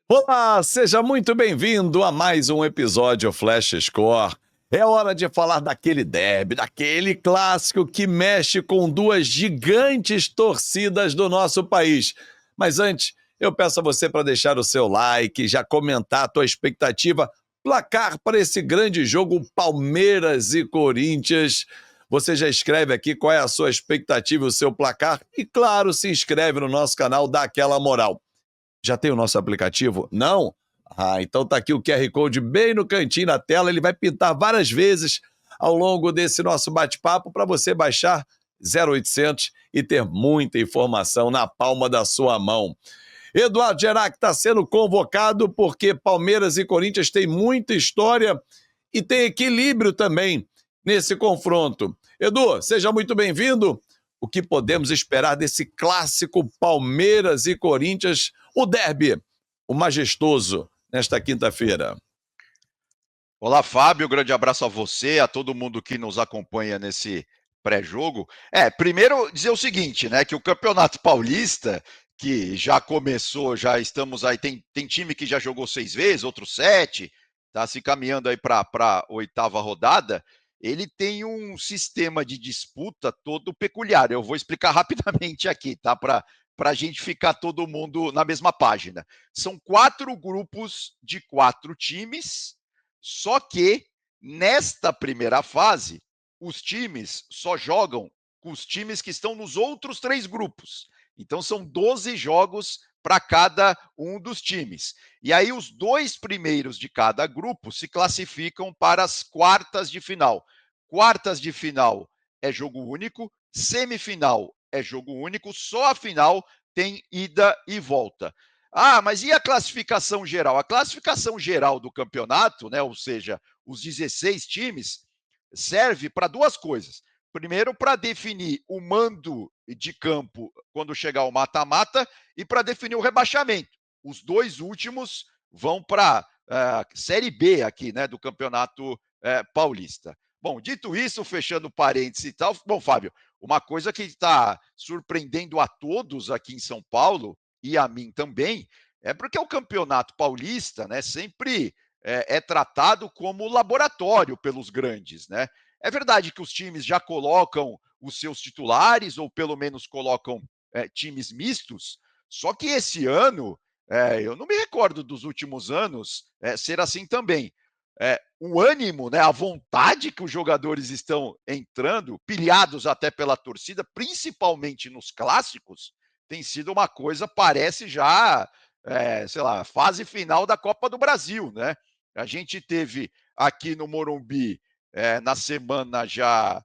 Olá, seja muito bem-vindo a mais um episódio Flash Score. É hora de falar daquele derby, daquele clássico que mexe com duas gigantes torcidas do nosso país. Mas antes, eu peço a você para deixar o seu like, já comentar a tua expectativa, placar para esse grande jogo Palmeiras e Corinthians. Você já escreve aqui qual é a sua expectativa e o seu placar e, claro, se inscreve no nosso canal, dá aquela moral. Já tem o nosso aplicativo? Não? Então tá aqui o QR Code bem no cantinho da tela, ele vai pintar várias vezes ao longo desse nosso bate-papo para você baixar 0800 e ter muita informação na palma da sua mão. Eduardo Gerac está sendo convocado porque Palmeiras e Corinthians têm muita história e tem equilíbrio também nesse confronto. Edu, seja muito bem-vindo. O que podemos esperar desse clássico Palmeiras e Corinthians, o derby, o majestoso, nesta quinta-feira? Olá, Fábio, grande abraço a você, a todo mundo que nos acompanha nesse pré-jogo. Primeiro dizer o seguinte, né, que o Campeonato Paulista, que já começou, já estamos aí, tem time que já jogou 6 vezes, outros 7, está se caminhando aí para a 8ª rodada, ele tem um sistema de disputa todo peculiar. Eu vou explicar rapidamente aqui, tá, para a gente ficar todo mundo na mesma página. São 4 grupos de 4 times, só que nesta primeira fase, os times só jogam com os times que estão nos outros 3 grupos. Então são 12 jogos para cada um dos times. E aí os 2 primeiros de cada grupo se classificam para as quartas de final. Quartas de final é jogo único, semifinal é jogo único, só a final tem ida e volta. Mas e a classificação geral? A classificação geral do campeonato, né, ou seja, os 16 times, serve para 2 coisas. Primeiro, para definir o mando de campo quando chegar o mata-mata e para definir o rebaixamento. Os 2 últimos vão para a Série B aqui, né, do Campeonato Paulista. Bom, dito isso, fechando parênteses e tal, bom, Fábio, uma coisa que está surpreendendo a todos aqui em São Paulo e a mim também, é porque o Campeonato Paulista, né, sempre é tratado como laboratório pelos grandes, né? É verdade que os times já colocam os seus titulares, ou pelo menos colocam times mistos, só que esse ano, eu não me recordo dos últimos anos ser assim também. O ânimo, né, a vontade que os jogadores estão entrando, pilhados até pela torcida, principalmente nos clássicos, tem sido uma coisa, parece já, sei lá, fase final da Copa do Brasil, né? A gente teve aqui no Morumbi, na semana já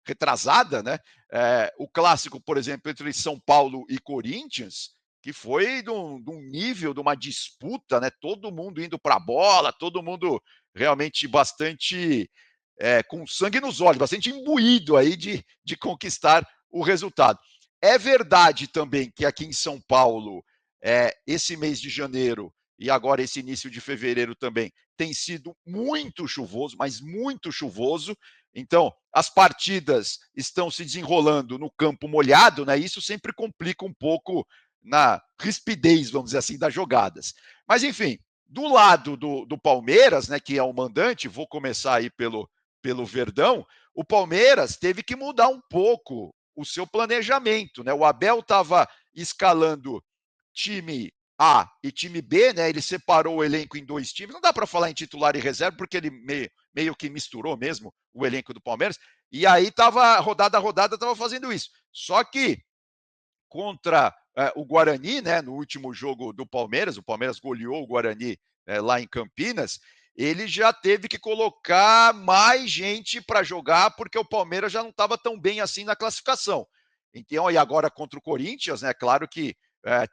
retrasada, né? O clássico, por exemplo, entre São Paulo e Corinthians, que foi de um nível, de uma disputa, né? Todo mundo indo para a bola, todo mundo realmente bastante com sangue nos olhos, bastante imbuído aí de conquistar o resultado. É verdade também que aqui em São Paulo, esse mês de janeiro e agora esse início de fevereiro também tem sido muito chuvoso, mas muito chuvoso. Então, as partidas estão se desenrolando no campo molhado, né? Isso sempre complica um pouco na rispidez, vamos dizer assim, das jogadas. Mas, enfim, do lado do Palmeiras, né, que é o mandante, vou começar aí pelo Verdão, o Palmeiras teve que mudar um pouco o seu planejamento, né? O Abel estava escalando time A e time B, né? Ele separou o elenco em 2 times. Não dá para falar em titular e reserva, porque ele meio que misturou mesmo o elenco do Palmeiras. E aí tava rodada a rodada, tava fazendo isso. Só que contra o Guarani, né, no último jogo do Palmeiras, o Palmeiras goleou o Guarani lá em Campinas, ele já teve que colocar mais gente para jogar, porque o Palmeiras já não estava tão bem assim na classificação. Então, e agora contra o Corinthians, né, claro que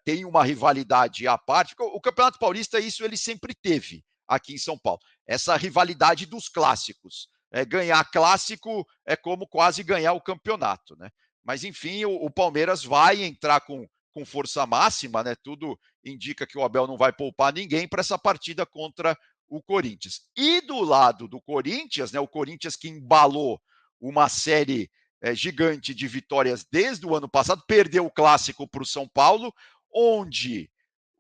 tem uma rivalidade à parte. O Campeonato Paulista, isso ele sempre teve aqui em São Paulo. Essa rivalidade dos clássicos. Ganhar clássico é como quase ganhar o campeonato, né? Mas, enfim, o Palmeiras vai entrar com força máxima, né? Tudo indica que o Abel não vai poupar ninguém para essa partida contra o Corinthians. E do lado do Corinthians, né? O Corinthians que embalou uma série gigante de vitórias desde o ano passado, perdeu o clássico para o São Paulo, onde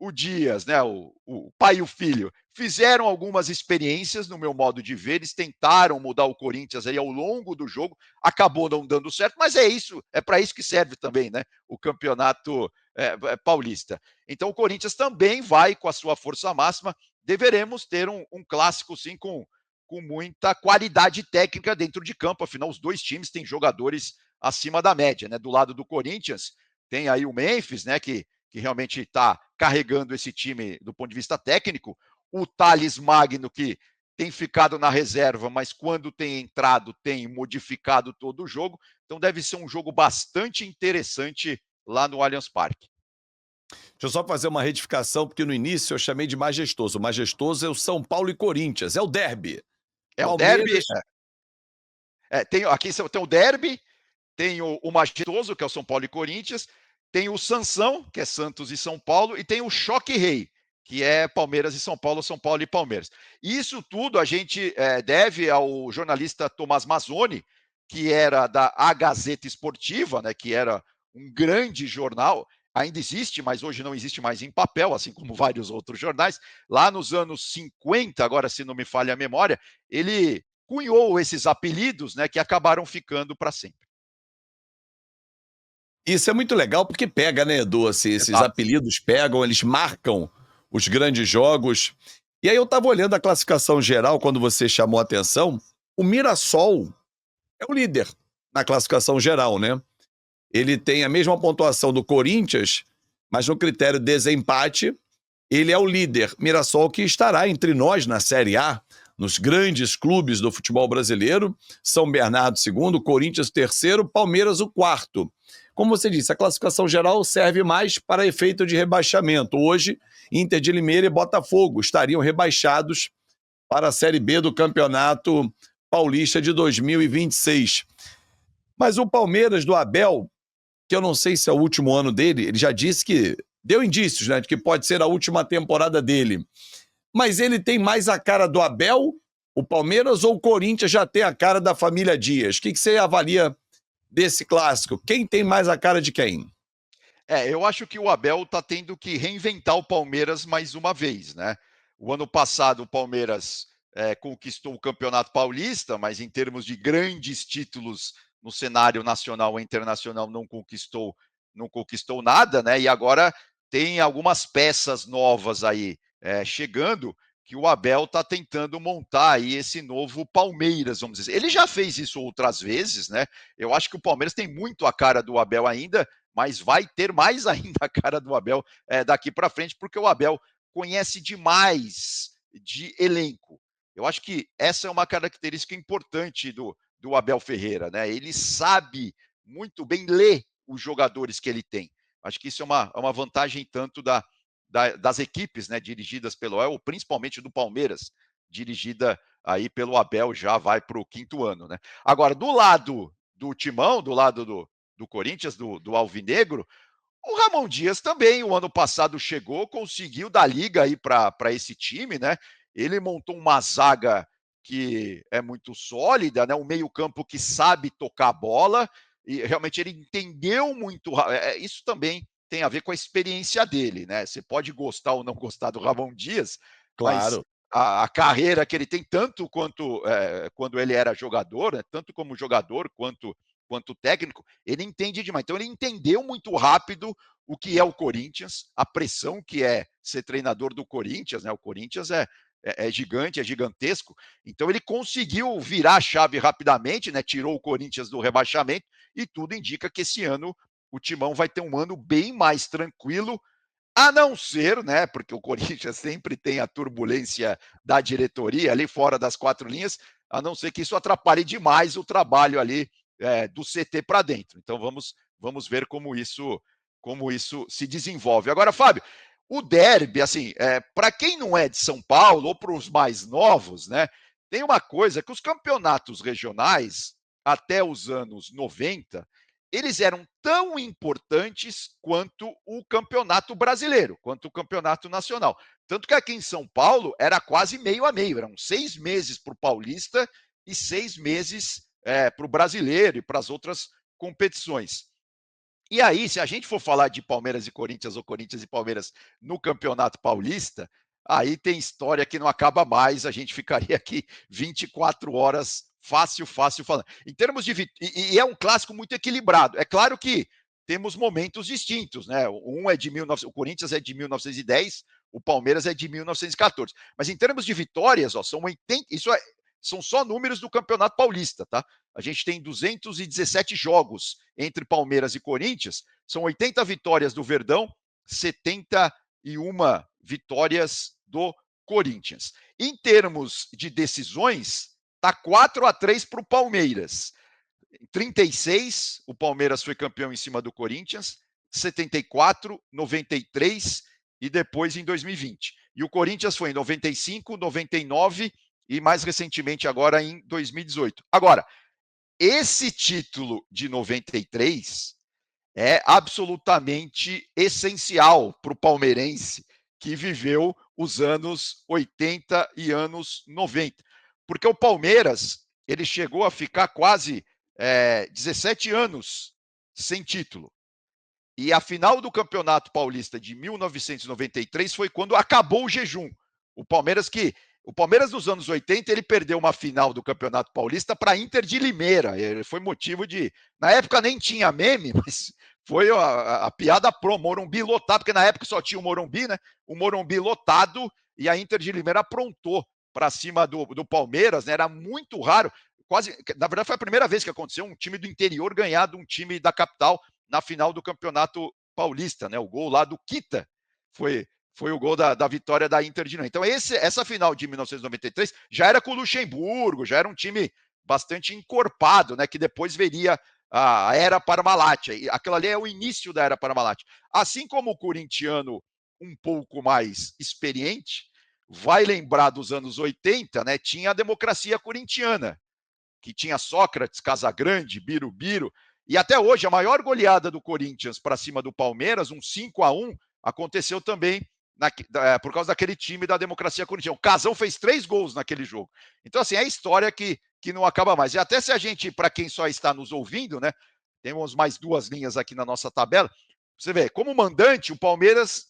o Dias, né, o pai e o filho, fizeram algumas experiências, no meu modo de ver, eles tentaram mudar o Corinthians aí ao longo do jogo, acabou não dando certo, mas é isso, é para isso que serve também, né, o campeonato paulista. Então o Corinthians também vai com a sua força máxima, deveremos ter um clássico sim com muita qualidade técnica dentro de campo, afinal os dois times têm jogadores acima da média, né, do lado do Corinthians tem aí o Memphis, né, que realmente está carregando esse time do ponto de vista técnico, o Thales Magno, que tem ficado na reserva, mas quando tem entrado, tem modificado todo o jogo. Então deve ser um jogo bastante interessante lá no Allianz Parque. Deixa eu só fazer uma retificação, porque no início eu chamei de majestoso. O majestoso é o São Paulo e Corinthians, é o derby. É o derby. Palmeiras. Tem, aqui tem o derby, tem o majestoso, que é o São Paulo e Corinthians, tem o Sansão, que é Santos e São Paulo, e tem o Choque Rei, que é Palmeiras e São Paulo e Palmeiras. Isso tudo a gente deve ao jornalista Tomás Mazzoni, que era da A Gazeta Esportiva, né, que era um grande jornal, ainda existe, mas hoje não existe mais em papel, assim como vários outros jornais. Lá nos anos 50, agora se não me falha a memória, ele cunhou esses apelidos, né, que acabaram ficando para sempre. Isso é muito legal porque pega, né, Edu? Assim, esses Exato. apelidos pegam, eles marcam os grandes jogos. E aí eu tava olhando a classificação geral quando você chamou a atenção. O Mirassol é o líder na classificação geral, né? Ele tem a mesma pontuação do Corinthians, mas no critério desempate, ele é o líder. Mirassol que estará entre nós na Série A, nos grandes clubes do futebol brasileiro. São Bernardo segundo, Corinthians terceiro, Palmeiras o quarto. Como você disse, a classificação geral serve mais para efeito de rebaixamento. Hoje, Inter de Limeira e Botafogo estariam rebaixados para a Série B do Campeonato Paulista de 2026. Mas o Palmeiras do Abel, que eu não sei se é o último ano dele, ele já disse que deu indícios, né, de que pode ser a última temporada dele. Mas ele tem mais a cara do Abel, o Palmeiras, ou o Corinthians já tem a cara da família Dias? O que você avalia desse clássico? Quem tem mais a cara de quem? Eu acho que o Abel está tendo que reinventar o Palmeiras mais uma vez, né? O ano passado o Palmeiras conquistou o Campeonato Paulista, mas em termos de grandes títulos no cenário nacional e internacional não conquistou nada, né? E agora tem algumas peças novas aí chegando que o Abel está tentando montar aí esse novo Palmeiras, vamos dizer. Ele já fez isso outras vezes, né? Eu acho que o Palmeiras tem muito a cara do Abel ainda, mas vai ter mais ainda a cara do Abel daqui para frente, porque o Abel conhece demais de elenco. Eu acho que essa é uma característica importante do Abel Ferreira, né? Ele sabe muito bem ler os jogadores que ele tem. Acho que isso é uma vantagem tanto das equipes, né, dirigidas pelo Abel, principalmente do Palmeiras, dirigida aí pelo Abel, já vai para o quinto ano, né? Agora, do lado do Timão, do lado do Corinthians, do Alvinegro, o Ramon Dias também, o ano passado chegou, conseguiu dar liga aí para esse time, né? Ele montou uma zaga que é muito sólida, né? Um meio-campo que sabe tocar a bola, e realmente ele entendeu muito. Isso também tem a ver com a experiência dele, né? Você pode gostar ou não gostar do Ramon Dias, mas Claro. a carreira que ele tem, tanto quanto quando ele era jogador, né? Tanto como jogador quanto técnico, ele entende demais. Então ele entendeu muito rápido o que é o Corinthians, a pressão que é ser treinador do Corinthians, né? O Corinthians é gigante, é gigantesco. Então ele conseguiu virar a chave rapidamente, né? Tirou o Corinthians do rebaixamento e tudo indica que esse ano o Timão vai ter um ano bem mais tranquilo, a não ser, né, porque o Corinthians sempre tem a turbulência da diretoria ali fora das quatro linhas, a não ser que isso atrapalhe demais o trabalho ali do CT para dentro. Então vamos ver como isso se desenvolve. Agora, Fábio, o derby, assim, para quem não é de São Paulo ou para os mais novos, né, tem uma coisa que os campeonatos regionais até os anos 90 eles eram tão importantes quanto o campeonato brasileiro, quanto o campeonato nacional. Tanto que aqui em São Paulo era quase meio a meio, eram 6 meses para o paulista e 6 meses para o brasileiro e para as outras competições. E aí, se a gente for falar de Palmeiras e Corinthians ou Corinthians e Palmeiras no Campeonato Paulista, aí tem história que não acaba mais, a gente ficaria aqui 24 horas fácil falando. Em termos de e é um clássico muito equilibrado. É claro que temos momentos distintos, né? O Corinthians é de 1910, o Palmeiras é de 1914. Mas em termos de vitórias, ó, são 80, são só números do Campeonato Paulista, tá? A gente tem 217 jogos entre Palmeiras e Corinthians, são 80 vitórias do Verdão, 71 vitórias do Corinthians. Em termos de decisões, tá 4-3 para o Palmeiras. Em 36, o Palmeiras foi campeão em cima do Corinthians, 74, 93 e depois em 2020. E o Corinthians foi em 95, 99 e mais recentemente agora em 2018. Agora, esse título de 93 é absolutamente essencial para o palmeirense que viveu os anos 80 e anos 90. Porque o Palmeiras, ele chegou a ficar quase 17 anos sem título. E a final do Campeonato Paulista de 1993 foi quando acabou o jejum. O Palmeiras dos anos 80, ele perdeu uma final do Campeonato Paulista para Inter de Limeira. Ele foi motivo de... Na época nem tinha meme, mas foi a piada pro Morumbi lotado, porque na época só tinha o Morumbi, né? O Morumbi lotado e a Inter de Limeira aprontou para cima do Palmeiras, né? Era muito raro. Na verdade, foi a primeira vez que aconteceu um time do interior ganhar de um time da capital na final do Campeonato Paulista, né? O gol lá do Kita foi o gol da vitória da Inter de Limeira. Então, essa final de 1993 já era com o Luxemburgo, já era um time bastante encorpado, né? Que depois veria a era Parmalat. Aquilo ali é o início da era Parmalat. Assim como o corintiano um pouco mais experiente vai lembrar dos anos 80, né? Tinha a democracia corintiana, que tinha Sócrates, Casagrande, Birubiru, e até hoje a maior goleada do Corinthians para cima do Palmeiras, um 5-1, aconteceu também por causa daquele time da democracia corintiana. O Casão fez 3 gols naquele jogo. Então, assim, é história que não acaba mais. E até se a gente, para quem só está nos ouvindo, né, temos mais 2 linhas aqui na nossa tabela, você vê, como mandante, o Palmeiras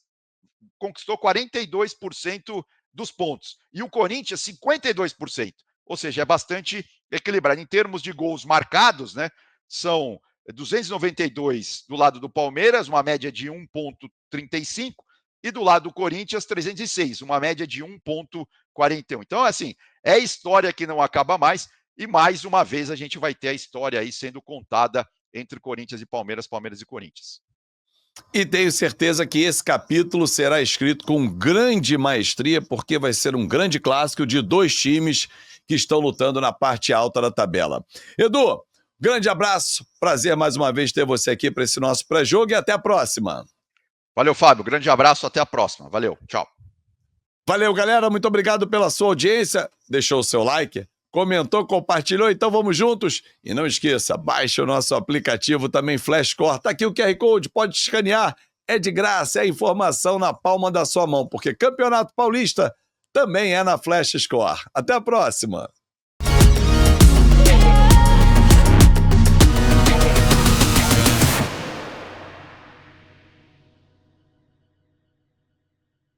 conquistou 42% dos pontos. E o Corinthians, 52%. Ou seja, é bastante equilibrado. Em termos de gols marcados, né, são 292 do lado do Palmeiras, uma média de 1,35, e do lado do Corinthians, 306, uma média de 1,41. Então, assim, é história que não acaba mais, e mais uma vez a gente vai ter a história aí sendo contada entre Corinthians e Palmeiras, Palmeiras e Corinthians. E tenho certeza que esse capítulo será escrito com grande maestria, porque vai ser um grande clássico de 2 times que estão lutando na parte alta da tabela. Edu, grande abraço, prazer mais uma vez ter você aqui para esse nosso pré-jogo e até a próxima. Valeu, Fábio, grande abraço, até a próxima. Valeu, tchau. Valeu, galera, muito obrigado pela sua audiência. Deixou o seu like? Comentou, compartilhou, então vamos juntos. E não esqueça, baixe o nosso aplicativo também Flashcore. Tá aqui o QR Code, pode escanear. É de graça, é informação na palma da sua mão, porque Campeonato Paulista também é na Flashscore. Até a próxima!